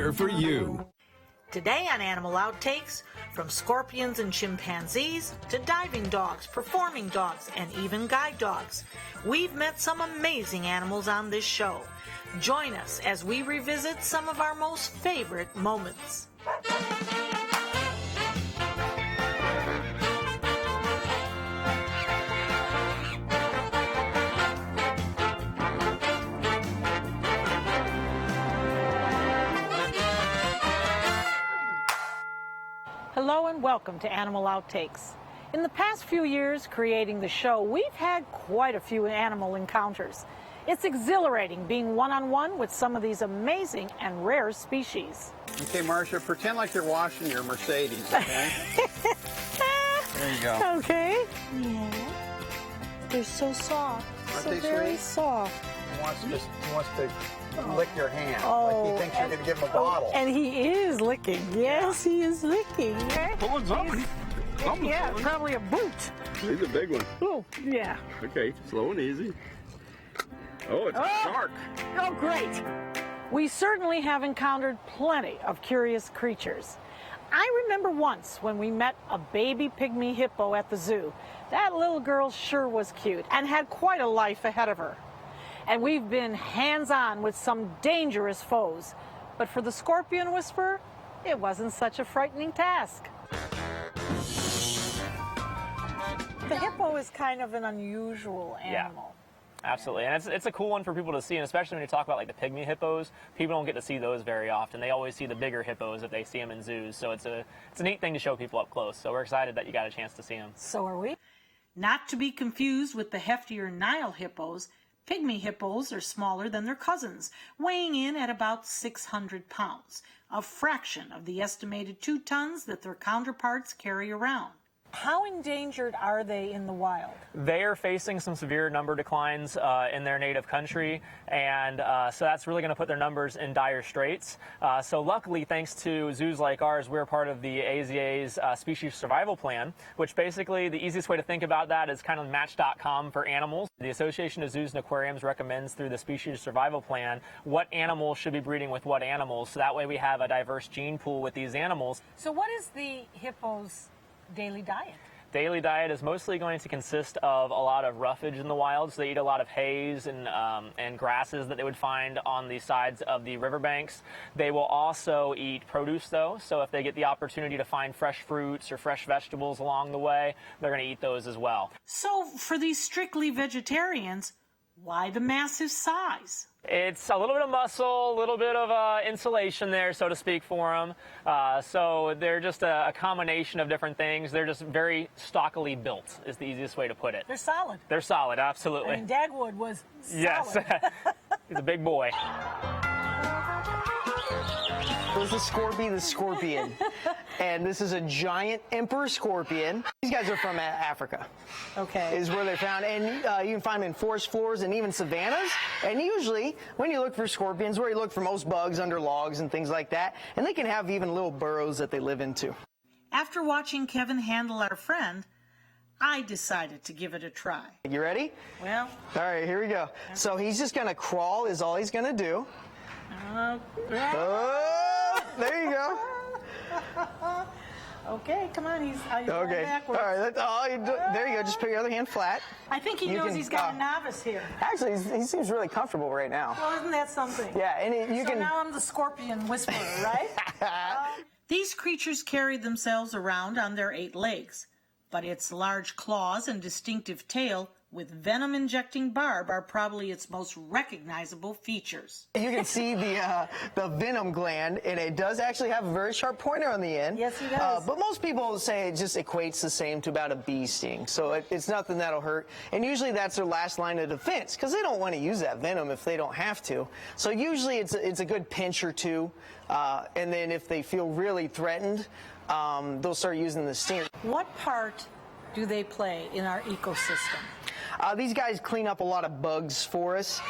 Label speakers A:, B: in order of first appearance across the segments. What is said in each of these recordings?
A: here for you.
B: Today on Animal Outtakes, from scorpions and chimpanzees to diving dogs, performing dogs, and even guide dogs, we've met some amazing animals on this show. Join us as we revisit some of our most favorite moments. Hello and welcome to Animal Outtakes. In the past few years creating the show, we've had quite a few animal encounters. It's exhilarating being one-on-one with some of these amazing and rare species.
C: Okay, Marcia, pretend like you're washing your Mercedes, okay? There you go.
B: Okay. Yeah. They're so soft.
C: Aren't
B: so
C: they
B: very
C: sweet?
B: soft.
C: He wants to lick your hand,
B: Oh,
C: like he thinks you're going to give him a bottle.
B: And he is licking. Yes, he is licking.
D: Pulling something.
B: Yeah, probably a boot.
D: He's a big one.
B: Oh, yeah.
D: Okay, slow and easy. Oh, it's a shark.
B: Oh, great. We certainly have encountered plenty of curious creatures. I remember once when we met a baby pygmy hippo at the zoo. That little girl sure was cute and had quite a life ahead of her. And we've been hands-on with some dangerous foes. But for the scorpion whisperer, it wasn't such a frightening task. The hippo is kind of an unusual animal.
E: Yeah, absolutely. And it's a cool one for people to see, and especially when you talk about like the pygmy hippos, people don't get to see those very often. They always see the bigger hippos if they see them in zoos. So it's a neat thing to show people up close. So we're excited that you got a chance to see them.
B: So are we. Not to be confused with the heftier Nile hippos, pygmy hippos are smaller than their cousins, weighing in at about 600 pounds, a fraction of the estimated 2 tons that their counterparts carry around. How endangered are they in the wild?
E: They are facing some severe number declines in their native country, and so that's really going to put their numbers in dire straits. So luckily, thanks to zoos like ours, we're part of the AZA's Species Survival Plan, which basically the easiest way to think about that is kind of Match.com for animals. The Association of Zoos and Aquariums recommends through the Species Survival Plan what animals should be breeding with what animals, so that way we have a diverse gene pool with these animals.
B: So what is the hippo's daily diet?
E: Daily diet is mostly going to consist of a lot of roughage in the wild, so they eat a lot of hays and grasses that they would find on the sides of the riverbanks. They will also eat produce, though, so if they get the opportunity to find fresh fruits or fresh vegetables along the way, they're going to eat those as well. So
B: for these strictly vegetarians, why the massive size?
E: It's a little bit of muscle, a little bit of insulation there, so to speak, for them. So they're just a combination of different things. They're just very stockily built, is the easiest way to put it.
B: They're solid.
E: They're solid, absolutely.
B: I mean, Dagwood was solid.
E: Yes. He's a big boy.
F: This is Scorpy the scorpion, and this is a giant emperor scorpion. These guys are from Africa.
B: Okay.
F: Is where they're found, and you can find them in forest floors and even savannas. And usually, when you look for scorpions, where you look for most bugs under logs and things like that, and they can have even little burrows that they live into.
B: After watching Kevin handle our friend, I decided to give it a try.
F: You ready?
B: Well.
F: All right, here we go. So he's just going to crawl is all he's going to do. Oh, there you go.
B: Okay, come on. He's
F: okay.
B: Backwards.
F: All right. That's all you do. There you go. Just put your other hand flat.
B: I think he knows he's got a novice here.
F: Actually, he seems really comfortable right now.
B: Well, isn't that something?
F: Yeah, and you
B: so
F: can.
B: Now I'm the scorpion whisperer, right? These creatures carry themselves around on their 8 legs, but its large claws and distinctive tail with venom-injecting barb are probably its most recognizable features.
F: You can see the venom gland, and it does actually have a very sharp pointer on the end.
B: Yes, it does.
F: But most people say it just equates the same to about a bee sting, so it's nothing that'll hurt. And usually that's their last line of defense, because they don't want to use that venom if they don't have to. So usually it's a good pinch or two, and then if they feel really threatened, they'll start using the stinger.
B: What part do they play in our ecosystem?
F: These guys clean up a lot of bugs for us.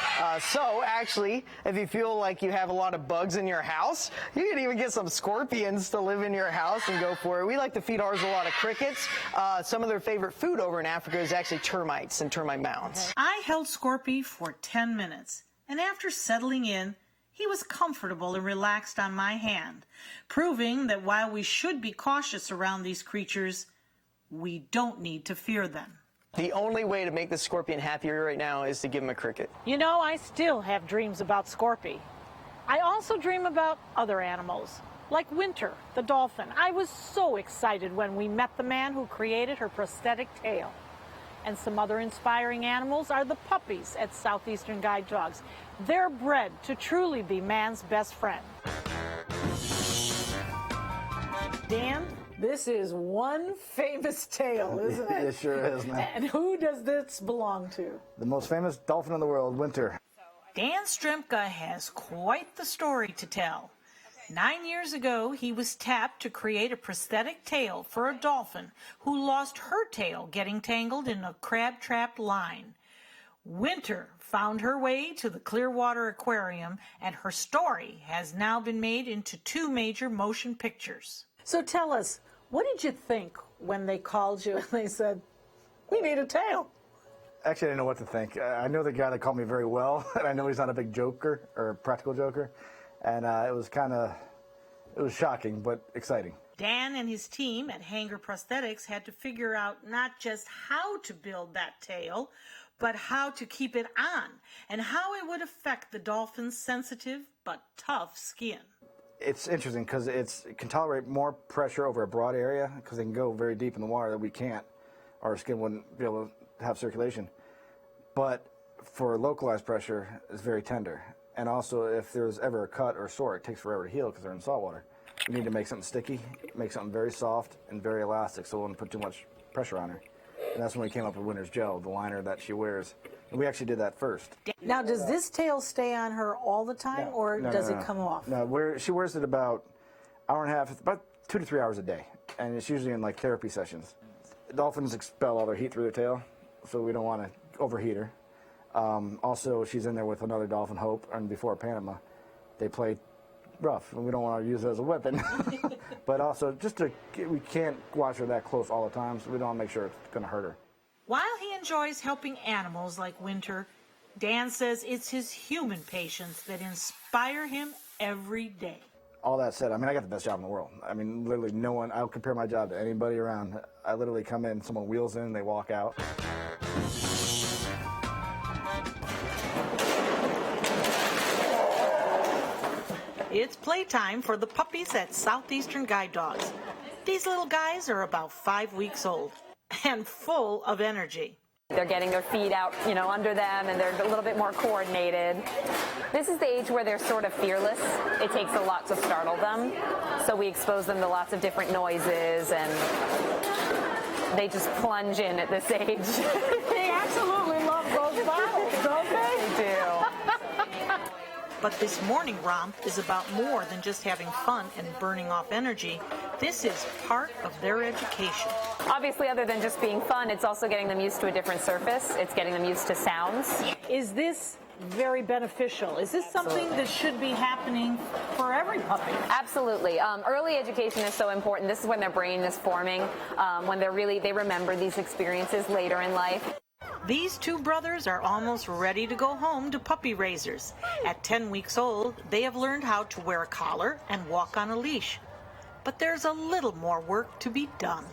F: So actually, if you feel like you have a lot of bugs in your house, you can even get some scorpions to live in your house and go for it. We like to feed ours a lot of crickets. Some of their favorite food over in Africa is actually termites and termite mounds.
B: I held Scorpy for 10 minutes, and after settling in, He was comfortable and relaxed on my hand, proving that while we should be cautious around these creatures, we don't need to fear them.
F: The only way to make the scorpion happier right now is to give him a cricket.
B: You know, I still have dreams about Scorpy. I also dream about other animals, like Winter, the dolphin. I was so excited when we met the man who created her prosthetic tail. And some other inspiring animals are the puppies at Southeastern Guide Dogs. They're bred to truly be man's best friend. Dan, this is one famous tale, isn't it?
A: It sure is, man.
B: And who does this belong to?
A: The most famous dolphin in the world, Winter.
B: Dan Stremka has quite the story to tell. 9 years ago, he was tapped to create a prosthetic tail for a dolphin who lost her tail getting tangled in a crab-trapped line. Winter found her way to the Clearwater Aquarium, and her story has now been made into 2 major motion pictures. So tell us, what did you think when they called you and they said, we need a tail?
A: Actually, I didn't know what to think. I know the guy that called me very well, and I know he's not a big joker or a practical joker. And it was shocking, but exciting.
B: Dan and his team at Hanger Prosthetics had to figure out not just how to build that tail, but how to keep it on and how it would affect the dolphin's sensitive but tough skin.
A: It's interesting because it can tolerate more pressure over a broad area because they can go very deep in the water that we can't. Our skin wouldn't be able to have circulation. But for localized pressure, it's very tender. And also, if there's ever a cut or sore, it takes forever to heal because they're in salt water. You need to make something sticky, make something very soft and very elastic so it wouldn't put too much pressure on her. And that's when we came up with Winter's Gel, the liner that she wears. And we actually did that first.
B: Now, does this tail stay on her all the time, or does it come off?
A: No, she wears it about hour and a half, about 2 to 3 hours a day. And it's usually in like therapy sessions. Dolphins expel all their heat through their tail, so we don't want to overheat her. Also, she's in there with another dolphin, Hope, and before Panama, they play rough, and we don't want to use it as a weapon. But also, we can't watch her that close all the time, so we don't want to make sure it's going to hurt her.
B: While he enjoys helping animals like Winter, Dan says it's his human patients that inspire him every day.
A: All that said, I mean, I got the best job in the world. I mean, literally no one, I'll compare my job to anybody around. I literally come in, someone wheels in, they walk out.
B: It's playtime for the puppies at Southeastern Guide Dogs. These little guys are about 5 weeks old and full of energy.
G: They're getting their feet out, under them, and they're a little bit more coordinated. This is the age where they're sort of fearless. It takes a lot to startle them, so we expose them to lots of different noises, and they just plunge in at this age.
B: They absolutely love those bottles, don't they?
G: They do.
B: But this morning romp is about more than just having fun and burning off energy. This is part of their education.
G: Obviously, other than just being fun, it's also getting them used to a different surface. It's getting them used to sounds.
B: Is this very beneficial? Is this something that should be happening for every puppy?
G: Absolutely. Early education is so important. This is when their brain is forming, when they remember these experiences later in life.
B: These 2 brothers are almost ready to go home to puppy raisers. At 10 weeks old, they have learned how to wear a collar and walk on a leash. But there's a little more work to be done.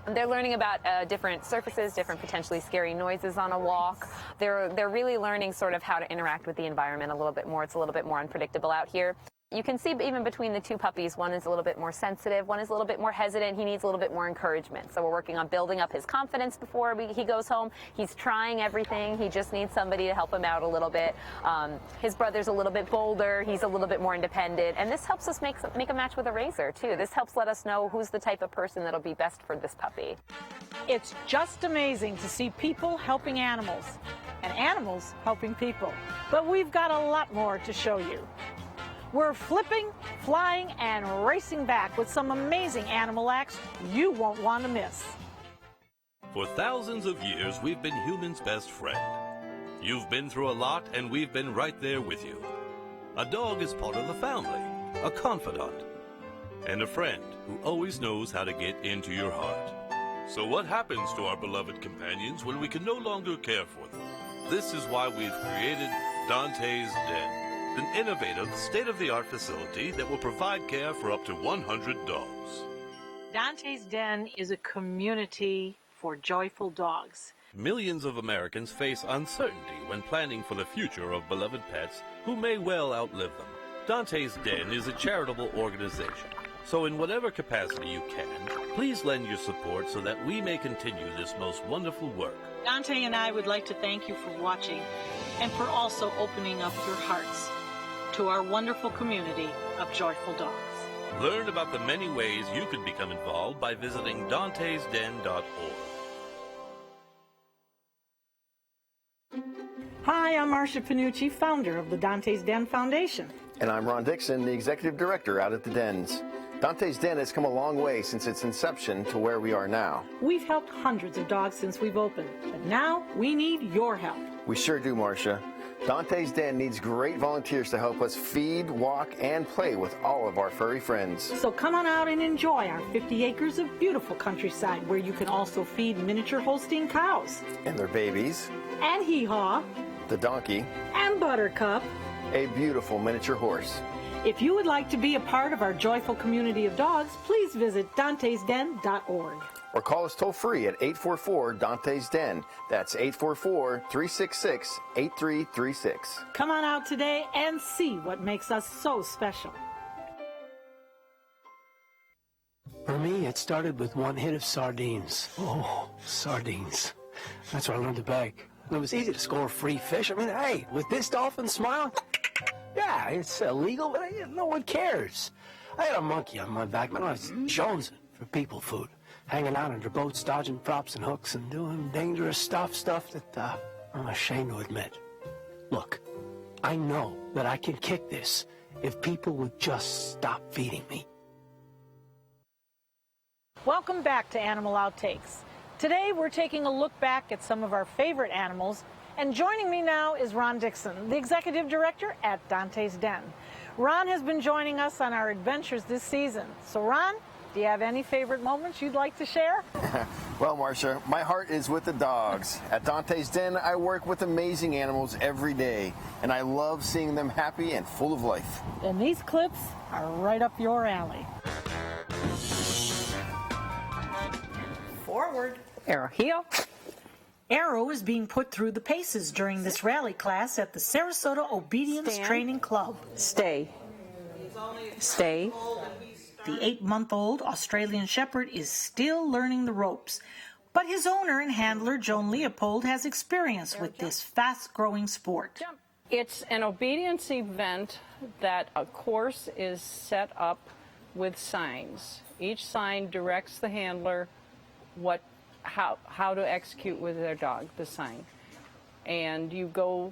G: They're learning about different surfaces, different potentially scary noises on a walk. They're really learning sort of how to interact with the environment a little bit more. It's a little bit more unpredictable out here. You can see even between the 2 puppies, one is a little bit more sensitive, one is a little bit more hesitant. He needs a little bit more encouragement. So we're working on building up his confidence before he goes home. He's trying everything. He just needs somebody to help him out a little bit. His brother's a little bit bolder. He's a little bit more independent. And this helps us make a match with a raiser, too. This helps let us know who's the type of person that'll be best for this puppy.
B: It's just amazing to see people helping animals and animals helping people. But we've got a lot more to show you. We're flipping, flying, and racing back with some amazing animal acts you won't want to miss.
H: For thousands of years, we've been humans' best friend. You've been through a lot, and we've been right there with you. A dog is part of the family, a confidant, and a friend who always knows how to get into your heart. So what happens to our beloved companions when we can no longer care for them? This is why we've created Dante's Den. an innovative, state-of-the-art facility that will provide care for up to 100 dogs.
B: Dante's Den is a community for joyful dogs.
H: Millions of Americans face uncertainty when planning for the future of beloved pets who may well outlive them. Dante's Den is a charitable organization, so in whatever capacity you can, please lend your support so that we may continue this most wonderful work.
B: Dante and I would like to thank you for watching and for also opening up your hearts to our wonderful community of joyful dogs.
H: Learn about the many ways you can become involved by visiting dantesden.org.
B: Hi, I'm Marcia Panucci, founder of the Dante's Den Foundation.
I: And I'm Ron Dixon, the Executive Director out at the Dens. Dante's Den has come a long way since its inception to where we are now.
B: We've helped hundreds of dogs since we've opened, but now we need your help.
I: We sure do, Marcia. Dante's Den needs great volunteers to help us feed, walk, and play with all of our furry friends.
B: So come on out and enjoy our 50 acres of beautiful countryside where you can also feed miniature Holstein cows.
I: And their babies.
B: And Hee-Haw.
I: The donkey.
B: And Buttercup.
I: A beautiful miniature horse.
B: If you would like to be a part of our joyful community of dogs, please visit dantesden.org.
I: Or call us toll-free at 844-DANTES-DEN. That's 844-366-8336.
B: Come on out today and see what makes us so special.
J: For me, it started with one hit of sardines. Oh, sardines. That's where I learned to bag. It was easy to score free fish. I mean, hey, with this dolphin smile, yeah, it's illegal, but no one cares. I had a monkey on my back, man. I was jonesing for people food. Hanging out under boats, dodging props and hooks, and doing dangerous stuff that I'm ashamed to admit. Look, I know that I can kick this if people would just stop feeding me.
B: Welcome back to Animal Outtakes. Today we're taking a look back at some of our favorite animals, and joining me now is Ron Dixon, the Executive Director at Dante's Den. Ron has been joining us on our adventures this season. So Ron, do you have any favorite moments you'd like to share?
I: Well, Marcia, my heart is with the dogs. At Dante's Den, I work with amazing animals every day, and I love seeing them happy and full of life.
B: And these clips are right up your alley. Forward.
K: Arrow heel.
B: Arrow is being put through the paces during this rally class at the Sarasota Obedience Training Club.
K: Stay. Stay.
B: The 8-month-old Australian Shepherd is still learning the ropes, but his owner and handler, Joan Leopold, has experience with this fast-growing sport.
L: It's an obedience event that a course is set up with signs. Each sign directs the handler how to execute with their dog, the sign. And you go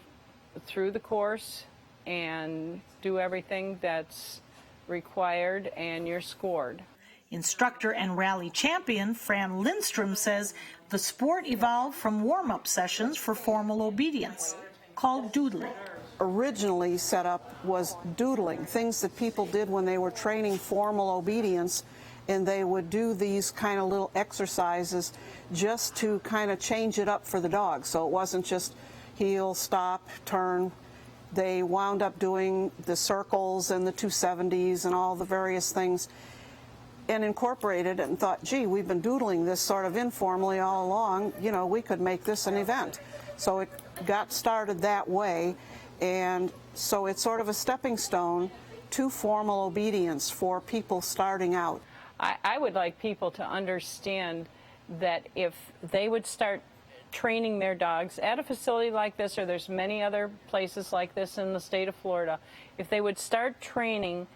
L: through the course and do everything that's required, and you're scored.
B: Instructor and rally champion Fran Lindstrom says the sport evolved from warm-up sessions for formal obedience, called doodling.
M: Originally set up was doodling, things that people did when they were training formal obedience, and they would do these kind of little exercises just to kind of change it up for the dog. So it wasn't just heel, stop, turn. They wound up doing the circles and the 270s and all the various things and incorporated it and thought, gee, we've been doodling this sort of informally all along. You know, we could make this an event. So it got started that way, and so it's sort of a stepping stone to formal obedience for people starting out.
L: I would like people to understand that if they would start training their dogs at a facility like this, or there's many other places like this in the state of Florida, if they would start training,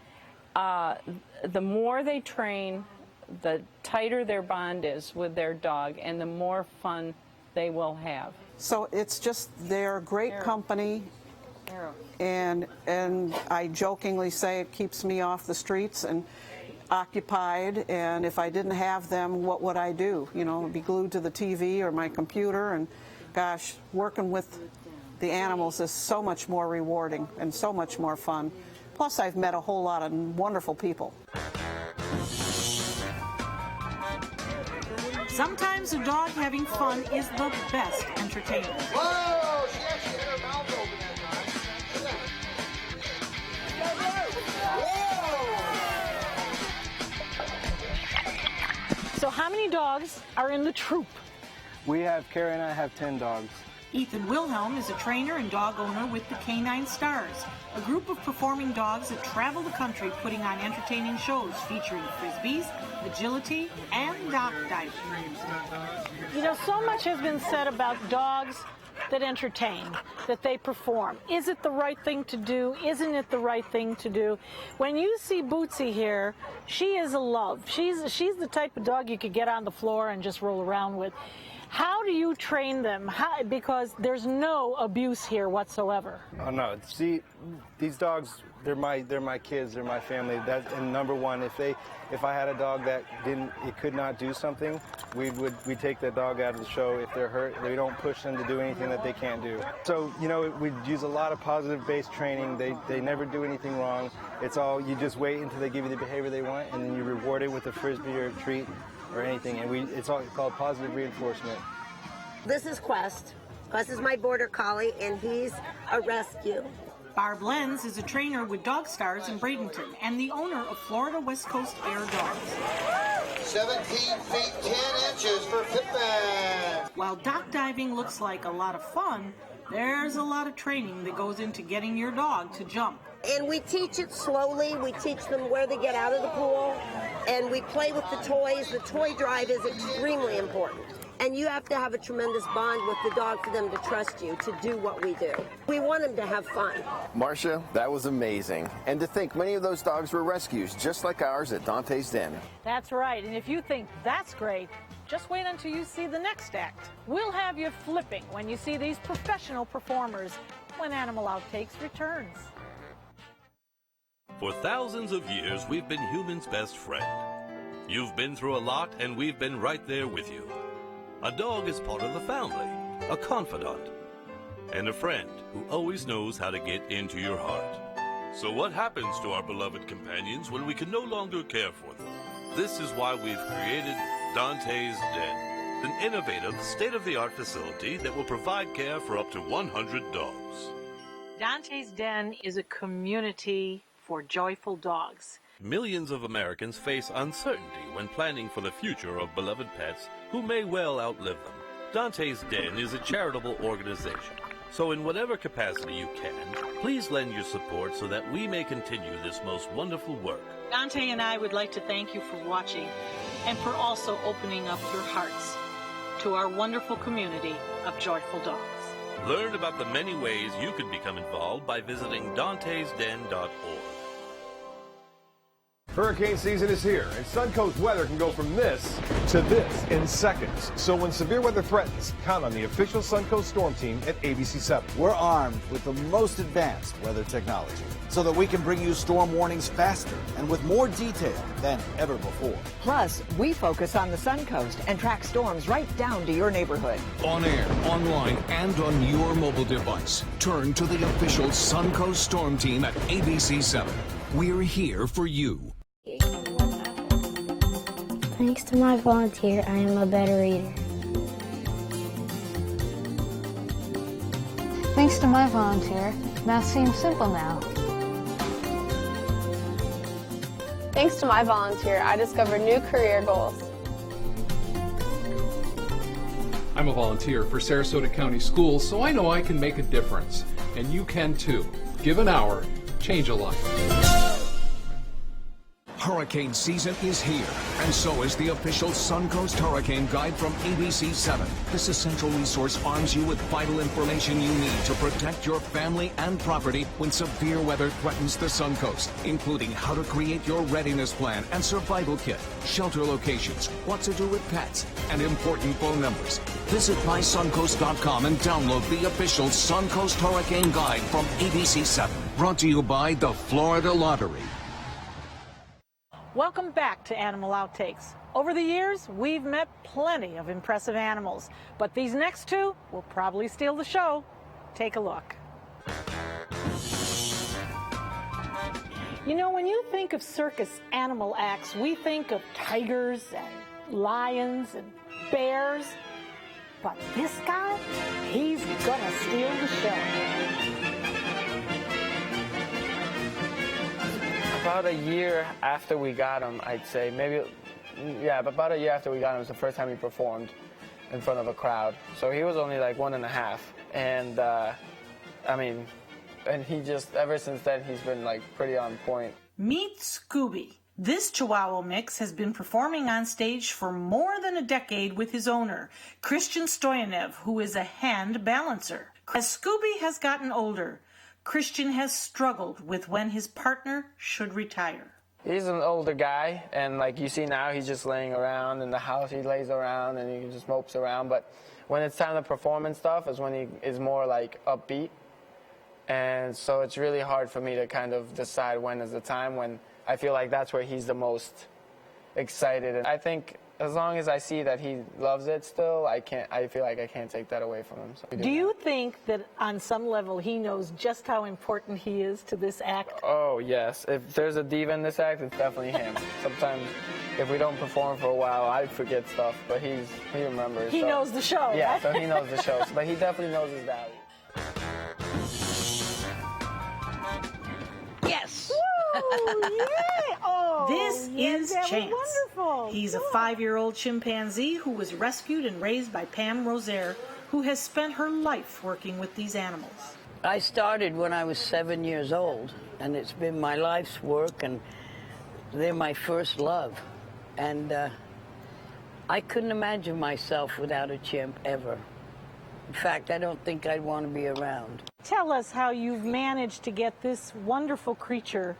L: the more they train, the tighter their bond is with their dog, and the more fun they will have.
M: So it's just, they're a great company, and I jokingly say it keeps me off the streets and occupied, and if I didn't have them, what would I do? You know, be glued to the TV or my computer, and gosh, working with the animals is so much more rewarding and so much more fun. Plus, I've met a whole lot of wonderful people.
B: Sometimes a dog having fun is the best entertainment.
N: Whoa! She actually had her mouth open that
B: many dogs are in the troop?
N: Carrie and I have 10 dogs.
B: Ethan Wilhelm is a trainer and dog owner with the Canine Stars, a group of performing dogs that travel the country putting on entertaining shows featuring frisbees, agility, and dock diving. You know, so much has been said about dogs that entertain, that they perform. Is it the right thing to do? Isn't it the right thing to do? When you see Bootsy here, she is a love. She's the type of dog you could get on the floor and just roll around with. How do you train them? Because there's no abuse here whatsoever.
N: Oh no! See, these dogs, they're my kids, they're my family. And number one, if I had a dog that could not do something, we'd take that dog out of the show. If they're hurt, we don't push them to do anything that they can't do. So we use a lot of positive-based training. They never do anything wrong. It's all you just wait until they give you the behavior they want, and then you reward it with a frisbee or a treat or anything. And it's all called positive reinforcement.
O: This is Quest. Quest is my border collie, and he's a rescue.
B: Barb Lenz is a trainer with Dog Stars in Bradenton and the owner of Florida West Coast Air Dogs.
P: 17 feet 10 inches for Pittman.
B: While dock diving looks like a lot of fun, there's a lot of training that goes into getting your dog to jump.
O: And we teach it slowly. We teach them where they get out of the pool, and we play with the toys. The toy drive is extremely important. And you have to have a tremendous bond with the dog for them to trust you to do what we do. We want them to have fun.
I: Marcia, that was amazing. And to think many of those dogs were rescues, just like ours at Dante's Den.
B: That's right. And if you think that's great, just wait until you see the next act. We'll have you flipping when you see these professional performers when Animal Outtakes returns.
H: For thousands of years, we've been humans' best friend. You've been through a lot, and we've been right there with you. A dog is part of the family, a confidant, and a friend who always knows how to get into your heart. So what happens to our beloved companions when we can no longer care for them? This is why we've created Dante's Den, an innovative, state-of-the-art facility that will provide care for up to 100 dogs.
B: Dante's Den is a community for joyful dogs.
H: Millions of Americans face uncertainty when planning for the future of beloved pets who may well outlive them. Dante's Den is a charitable organization, so in whatever capacity you can, please lend your support so that we may continue this most wonderful work.
B: Dante and I would like to thank you for watching and for also opening up your hearts to our wonderful community of joyful dogs.
H: Learn about the many ways you can become involved by visiting dantesden.org.
Q: Hurricane season is here, and Suncoast weather can go from this to this in seconds. So when severe weather threatens, count on the official Suncoast Storm Team at ABC7.
A: We're armed with the most advanced weather technology so that we can bring you storm warnings faster and with more detail than ever before.
R: Plus, we focus on the Suncoast and track storms right down to your neighborhood.
S: On air, online, and on your mobile device. Turn to the official Suncoast Storm Team at ABC7. We're here for you.
T: Thanks to my volunteer, I am a better reader.
U: Thanks to my volunteer, math seems simple now.
V: Thanks to my volunteer, I discovered new career goals.
W: I'm a volunteer for Sarasota County Schools, so I know I can make a difference. And you can too. Give an hour, change a life.
S: Hurricane season is here, and so is the official Suncoast Hurricane Guide from ABC7. This essential resource arms you with vital information you need to protect your family and property when severe weather threatens the Suncoast, including how to create your readiness plan and survival kit, shelter locations, what to do with pets, and important phone numbers. Visit mysuncoast.com and download the official Suncoast Hurricane Guide from ABC7. Brought to you by the Florida Lottery.
B: Welcome back to Animal Outtakes. Over the years, we've met plenty of impressive animals, but these next two will probably steal the show. Take a look. You know, when you think of circus animal acts, we think of tigers and lions and bears. But this guy, he's gonna steal the show.
N: About a year after we got him, I'd say, maybe
F: about a year after we got him, it was the first time he performed in front of a crowd. So he was only like 1.5, and and he just, ever since then, he's been like pretty on point.
B: Meet Scooby. This Chihuahua mix has been performing on stage for more than a decade with his owner, Christian Stoyanev, who is a hand balancer. As Scooby has gotten older, Christian has struggled with when his partner should retire.
F: He's an older guy, and like you see now, he's just laying around in the house. He lays around and he just mopes around. But when it's time to perform and stuff is when he is more like upbeat. And so it's really hard for me to kind of decide when is the time when I feel like that's where he's the most excited. And I think as long as I see that he loves it still, I feel like I can't take that away from him. So
B: Do you think that on some level he knows just how important he is to this act?
F: Oh, yes. If there's a diva in this act, it's definitely him. Sometimes if we don't perform for a while, I forget stuff, but he remembers.
B: He knows the show,
F: Yeah,
B: right?
F: so he knows the show. But he definitely knows his value.
B: Yes! Woo! Yay! Oh, this is
C: that was
B: Chance.
C: wonderful.
B: He's a 5-year-old chimpanzee who was rescued and raised by Pam Rosaire, who has spent her life working with these animals.
C: I started when I was 7 years old, and it's been my life's work, and they're my first love. And I couldn't imagine myself without a chimp ever. In fact, I don't think I'd want to be around.
B: Tell us how you've managed to get this wonderful creature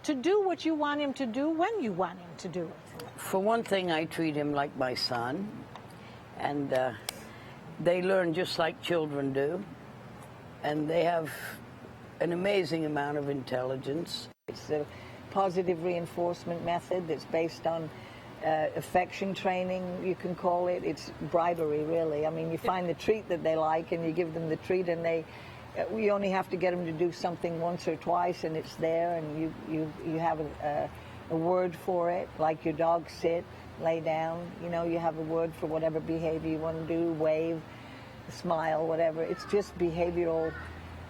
B: to do what you want him to do when you want him to do it.
C: For one thing, I treat him like my son, and they learn just like children do, and they have an amazing amount of intelligence.
R: It's a positive reinforcement method that's based on affection training, you can call it. It's bribery, really. I mean, you find the treat that they like and you give them the treat, and we only have to get them to do something once or twice and it's there, and you have a word for it, like your dog sit, lay down, you have a word for whatever behavior you want to do, wave, smile, whatever. It's just behavioral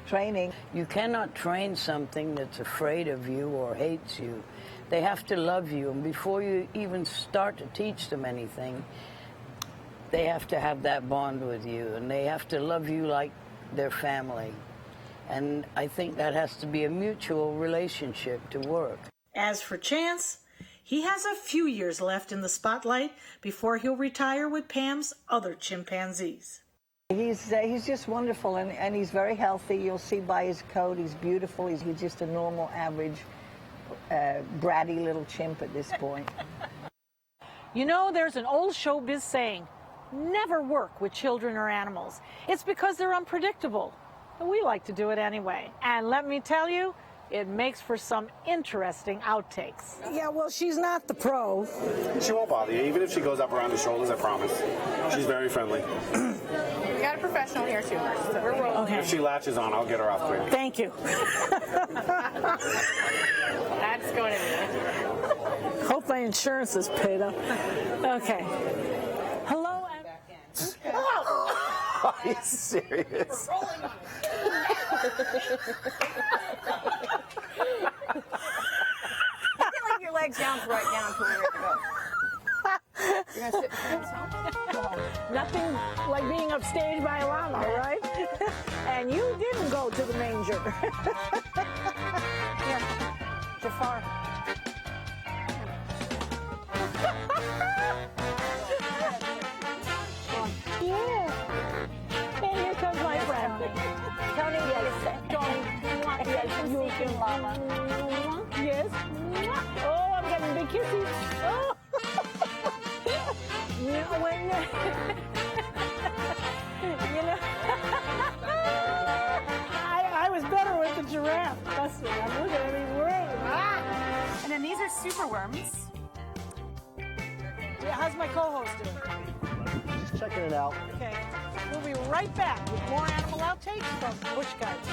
R: training.
C: You cannot train something that's afraid of you or hates you. They have to love you, and before you even start to teach them anything, they have to have that bond with you, and they have to love you like their family. And I think that has to be a mutual relationship to work.
B: As for Chance, he has a few years left in the spotlight before he'll retire with Pam's other chimpanzees.
R: He's just wonderful, and he's very healthy. You'll see by his coat, he's beautiful. He's just a normal, average, bratty little chimp at this point.
B: There's an old showbiz saying, never work with children or animals. It's because they're unpredictable. And we like to do it anyway. And let me tell you, it makes for some interesting outtakes.
M: Yeah, well, she's not the pro.
D: She won't bother you, even if she goes up around the shoulders, I promise. She's very friendly.
E: We got a professional here too, so we're rolling.
B: Okay.
D: If she latches on, I'll get her off quick.
B: Thank you.
E: That's going to be.
B: Hope my insurance is paid up. Okay. Hello,
I: Are you serious?
E: Your legs down, right down to where you go. You're gonna sit in the
B: Nothing like being upstaged by a llama, right? And you didn't go to the manger. Here, Jafar. Yeah. And here comes my friend. Tony, yes. Tony, yes, you can, Mama. Yes. Oh, I'm getting big kisses. Oh. I was better with the giraffe. Trust me. I'm looking at these worms. Ah.
E: And then these are super worms.
B: Yeah, how's my co-host doing?
X: Just checking it out.
B: Okay. We'll be right back with more animal outtakes from Bush Gardens.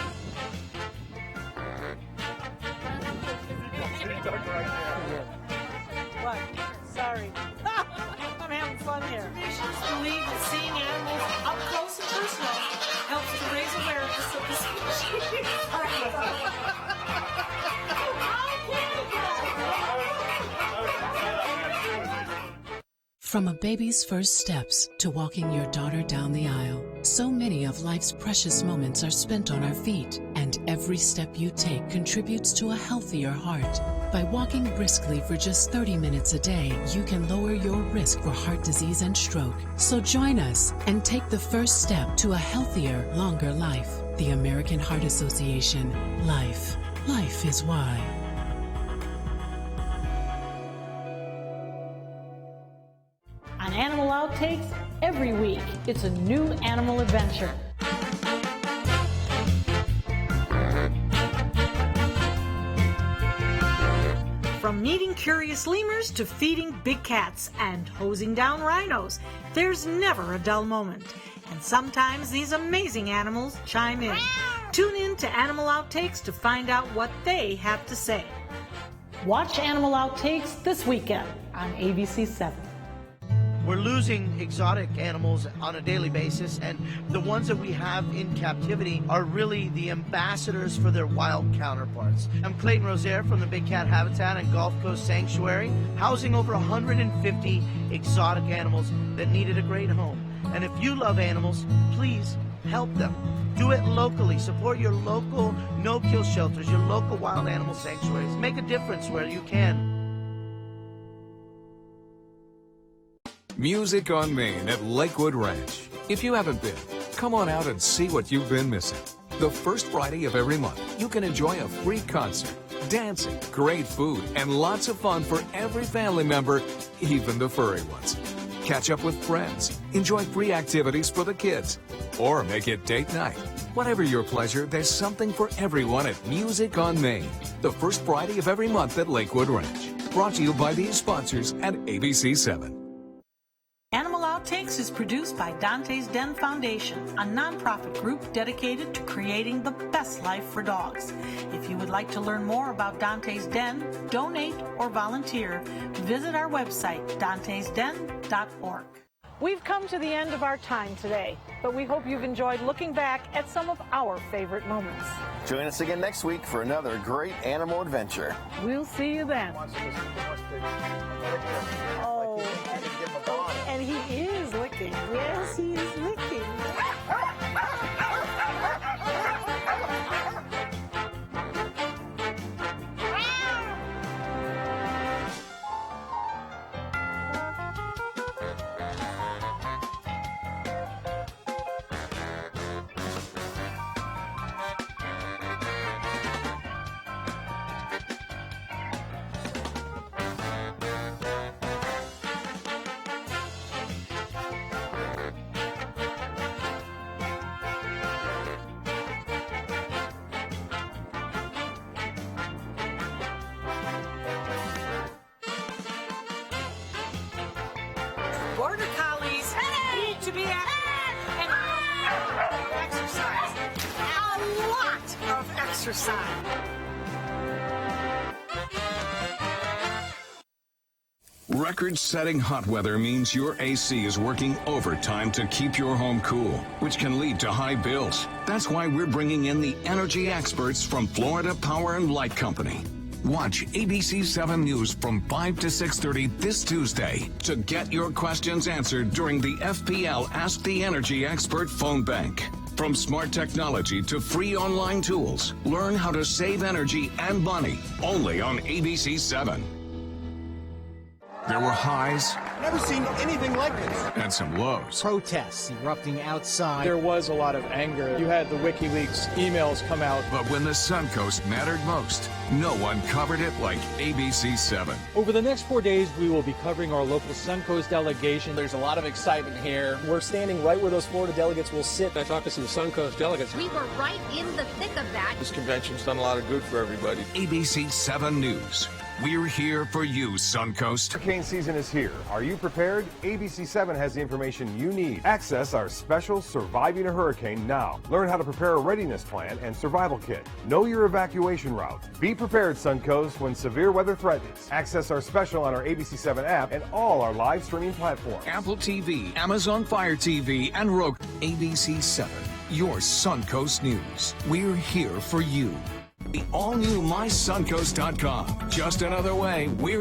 B: What? Sorry. I'm having fun here. Patients believe that seeing animals up close and personal helps to raise awareness of the species.
G: From a baby's first steps to walking your daughter down the aisle, so many of life's precious moments are spent on our feet, and every step you take contributes to a healthier heart. By walking briskly for just 30 minutes a day, you can lower your risk for heart disease and stroke. So join us and take the first step to a healthier, longer life. The American Heart Association. Life. Life is why.
B: On Animal Outtakes, every week, it's a new animal adventure. From meeting curious lemurs to feeding big cats and hosing down rhinos, there's never a dull moment. And sometimes these amazing animals chime in. Tune in to Animal Outtakes to find out what they have to say. Watch Animal Outtakes this weekend on ABC 7.
J: We're losing exotic animals on a daily basis, and the ones that we have in captivity are really the ambassadors for their wild counterparts. I'm Clayton Rozier from the Big Cat Habitat and Gulf Coast Sanctuary, housing over 150 exotic animals that needed a great home. And if you love animals, please help them. Do it locally. Support your local no-kill shelters, your local wild animal sanctuaries. Make a difference where you can.
S: Music on Main at Lakewood Ranch. If you haven't been, come on out and see what you've been missing. The first Friday of every month, you can enjoy a free concert, dancing, great food, and lots of fun for every family member, even the furry ones. Catch up with friends, enjoy free activities for the kids, or make it date night. Whatever your pleasure, there's something for everyone at Music on Main. The first Friday of every month at Lakewood Ranch. Brought to you by these sponsors at ABC 7.
B: Animal Outtakes is produced by Dante's Den Foundation, a nonprofit group dedicated to creating the best life for dogs. If you would like to learn more about Dante's Den, donate, or volunteer, visit our website, dantesden.org. We've come to the end of our time today, but we hope you've enjoyed looking back at some of our favorite moments.
I: Join us again next week for another great animal adventure.
B: We'll see you then. Oh, and he is licking. Yes, he is licking. Border collies need to be and exercise. A lot of exercise.
S: Record-setting hot weather means your AC is working overtime to keep your home cool, which can lead to high bills. That's why we're bringing in the energy experts from Florida Power and Light Company. Watch ABC 7 News from 5 to 6:30 this Tuesday to get your questions answered during the FPL Ask the Energy Expert phone bank. From smart technology to free online tools, learn how to save energy and money only on ABC 7. There were highs.
K: Never seen anything like this.
S: And some lows.
K: Protests erupting outside. There was a lot of anger. You had the WikiLeaks emails come out.
S: But when the Suncoast mattered most, no one covered it like ABC 7.
K: Over the next 4 days, we will be covering our local Suncoast delegation. There's a lot of excitement here. We're standing right where those Florida delegates will sit. I talked to some Suncoast delegates.
X: We were right in the thick of that.
K: This convention's done a lot of good for everybody.
S: ABC 7 News. We're here for you, Suncoast.
Q: Hurricane season is here. Are you prepared? ABC 7 has the information you need. Access our special Surviving a Hurricane now. Learn how to prepare a readiness plan and survival kit. Know your evacuation route. Be prepared, Suncoast, when severe weather threatens. Access our special on our ABC 7 app and all our live streaming platforms.
S: Apple TV, Amazon Fire TV, and Roku. ABC 7, your Suncoast News. We're here for you. The all-new MySuncoast.com. Just another way we're